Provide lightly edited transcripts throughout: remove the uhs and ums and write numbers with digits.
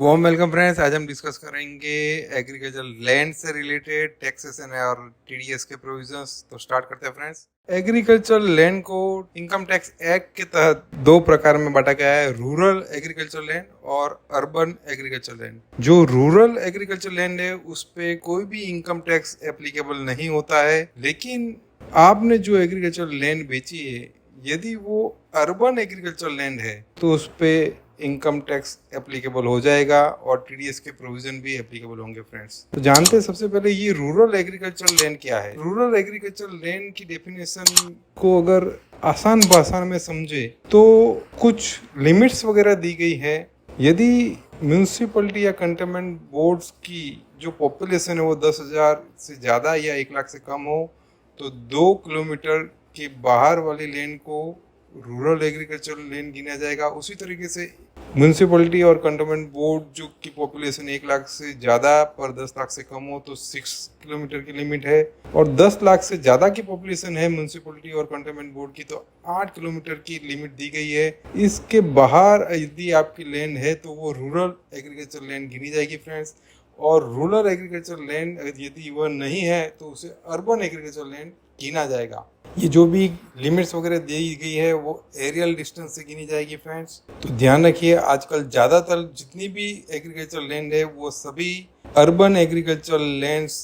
Warm welcome friends. आज हम discuss करेंगे एग्रीकल्चर लैंड से रिलेटेड टैक्सेशन और टीडीएस के प्रोविजंस। तो स्टार्ट करते हैं फ्रेंड्स। एग्रीकल्चर लैंड को इनकम टैक्स एक्ट के तहत दो प्रकार में बांटा गया है, रूरल एग्रीकल्चर लैंड और अर्बन एग्रीकल्चर लैंड। जो रूरल एग्रीकल्चर लैंड है उस पे कोई भी इनकम टैक्स एप्लीकेबल नहीं होता है, लेकिन आपने जो एग्रीकल्चर लैंड बेची है यदि वो अर्बन एग्रीकल्चर लैंड है तो उस पे इनकम टैक्स एप्लीकेबल हो जाएगा और टीडीएस के प्रोविजन भी एप्लीकेबल होंगे फ्रेंड्स। तो जानते हैं सबसे पहले ये रूरल एग्रीकल्चर लैंड क्या है। रूरल एग्रीकल्चर लैंड की डेफिनेशन को अगर आसान भाषा में समझे तो कुछ लिमिट्स वगैरह दी गई है। यदि म्यूनसिपलिटी या कंटेनमेंट बोर्ड्स की जो पॉपुलेशन है वो 10,000 से ज़्यादा या 1 लाख से कम हो तो 2 किलोमीटर के बाहर वाली लैंड को रूरल एग्रीकल्चर लैंड गिना जाएगा। उसी तरीके से म्यूनसिपलिटी और कंटोनमेंट बोर्ड जो की पॉपुलेशन 1 लाख से ज़्यादा पर 10 लाख से कम हो तो 6 किलोमीटर की लिमिट है, और 10 लाख से ज़्यादा की पॉपुलेशन है म्यूनसिपलिटी और कंटोनमेंट बोर्ड की तो 8 किलोमीटर की लिमिट दी गई है। इसके बाहर यदि आपकी लैंड है तो वो रूरल एग्रीकल्चर लैंड गिनी जाएगी फ्रेंड्स। और रूरल एग्रीकल्चर लैंड यदि वह नहीं है तो उसे अर्बन एग्रीकल्चर लैंड गिना जाएगा। ये जो भी लिमिट्स वगैरह दी गई है वो एरियल डिस्टेंस से गिनी जाएगी फ्रेंड्स। तो ध्यान रखिए, आजकल ज़्यादातर जितनी भी एग्रीकल्चर लैंड है वो सभी अर्बन एग्रीकल्चर लैंड्स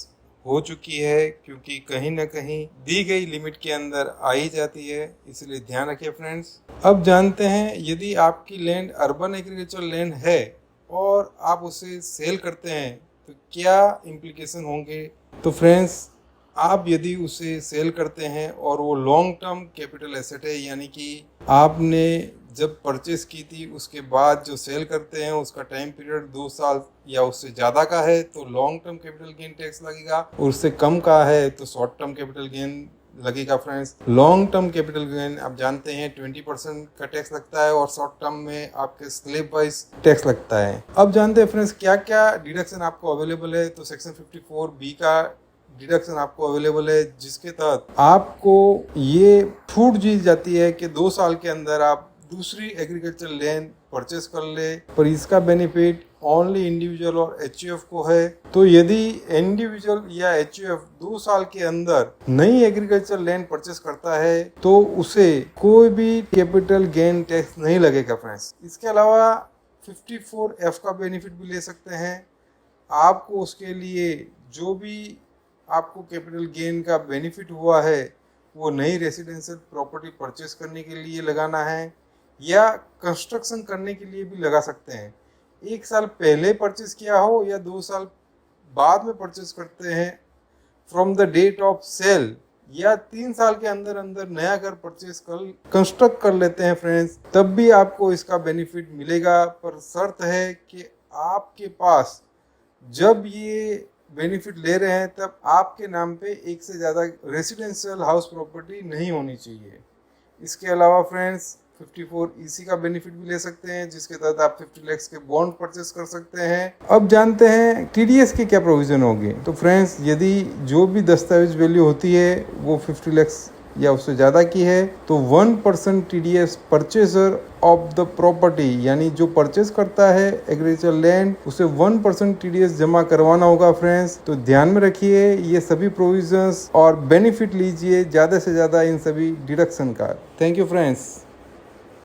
हो चुकी है, क्योंकि कहीं ना कहीं दी गई लिमिट के अंदर आ ही जाती है, इसलिए ध्यान रखिए फ्रेंड्स। अब जानते हैं यदि आपकी लैंड अर्बन एग्रीकल्चर लैंड है और आप उसे सेल करते हैं तो क्या इम्प्लीकेशन होंगे। तो फ्रेंड्स, आप यदि उसे सेल करते हैं और वो लॉन्ग टर्म कैपिटल एसेट है, यानी कि आपने जब परचेस की थी उसके बाद जो सेल करते हैं उसका टाइम पीरियड 2 साल या उससे ज़्यादा का है तो long term capital gain tax लगेगा, और उससे कम का है तो शॉर्ट टर्म कैपिटल गेन लगेगा friends. Long term capital gain आप जानते हैं 20% का टैक्स लगता है और शॉर्ट टर्म में आपके स्लैब वाइज टैक्स लगता है। अब जानते हैं फ्रेंड्स क्या क्या डिडक्शन आपको अवेलेबल है। तो सेक्शन 54B का डिडक्शन आपको अवेलेबल है, जिसके तहत आपको ये छूट दी जाती है कि 2 साल के अंदर आप दूसरी एग्रीकल्चर लैंड परचेस कर ले, पर इसका बेनिफिट ओनली इंडिविजुअल और एचयूएफ को है। तो यदि इंडिविजुअल या एचयूएफ 2 साल के अंदर नई एग्रीकल्चर लैंड परचेस करता है तो उसे कोई भी कैपिटल गेन टैक्स नहीं लगेगा फ्रेंड्स। इसके अलावा 54F का बेनिफिट भी ले सकते हैं। आपको उसके लिए जो भी आपको कैपिटल गेन का बेनिफिट हुआ है वो नई रेसिडेंशियल प्रॉपर्टी परचेस करने के लिए लगाना है या कंस्ट्रक्शन करने के लिए भी लगा सकते हैं। 1 साल पहले परचेस किया हो या 2 साल बाद में परचेस करते हैं from the date of sale, या 3 साल के अंदर अंदर नया घर परचेस कर कंस्ट्रक्ट कर लेते हैं फ्रेंड्स, तब भी आपको इसका बेनिफिट मिलेगा। पर शर्त है कि आपके पास जब ये बेनिफिट ले रहे हैं तब आपके नाम पे 1 से ज़्यादा रेसिडेंशियल हाउस प्रॉपर्टी नहीं होनी चाहिए। इसके अलावा फ्रेंड्स 54EC का बेनिफिट भी ले सकते हैं, जिसके तहत आप 50 लाख के बॉन्ड परचेस कर सकते हैं। अब जानते हैं टीडीएस के क्या प्रोविजन होंगे। तो फ्रेंड्स, यदि जो भी दस्तावेज वैल्यू होती है वो 50 लाख या उससे ज़्यादा की है तो 1% TDS purchaser of the property, यानी जो परचेज करता है एग्रीकल्चर लैंड उसे 1% टीडीएस जमा करवाना होगा फ्रेंड्स। तो ध्यान में रखिए ये सभी प्रोविजंस और बेनिफिट लीजिए ज़्यादा से ज़्यादा इन सभी डिडक्शन का। Thank you friends.